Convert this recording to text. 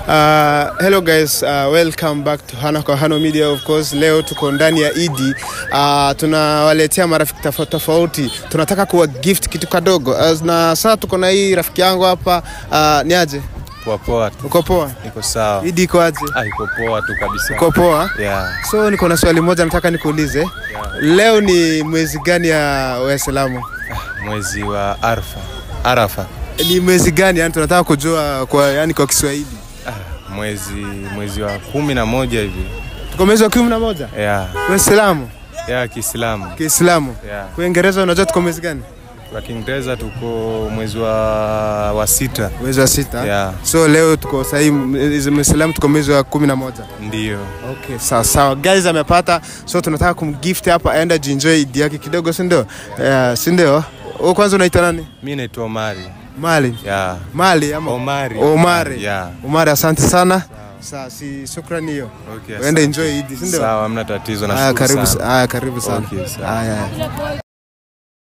Hello guys, welcome back to Hano Media. Of course, leo tuko ndani ya Idi. Tunawaletea marafiki tofauti. Tunataka kuwa gift kitu kadogo. Na sasa tuko na hii rafiki yangu hapa. Ni aje? Poa. Uko poa? Niko sawa. Idi iko aje? Iko poa tu kabisa. Uko poa? Yeah. So niko na swali moja nataka nikuulize. Yeah. Leo ni mwezi gani ya Waislamu? Mwezi wa Arafa. Ni mwezi gani? Yani tunataka kujua kwa Kiswahili. Mwezi wa 11 hivi. Tuko mwezi wa 11? Yeah. Waislamu? Yeah, Kiislamu. Yeah. Kwa Kiingereza unajua tuko mwezi gani? Kwa Kiingereza tuko mwezi wa 6. Mwezi wa 6? Yeah. So leo tuko sahi Muislamu tuko mwezi wa 11. Ndio. Okay, sawa. Guys amepata. So tunataka kumgift hapa aende enjoy Idi yake kidogo, si ndio? Si ndio? Wewe kwanza unaitwa nani? Mimi naitwa Omari. Mali? Yeah. Mali ama Omari. Yeah. Omari, asante sana. Sawa, shukrani hiyo. Okay. Uende enjoy Idi, si ndio? Sawa, hamna tatizo, nashukuru sana. Karibu sana. Okay, sawa.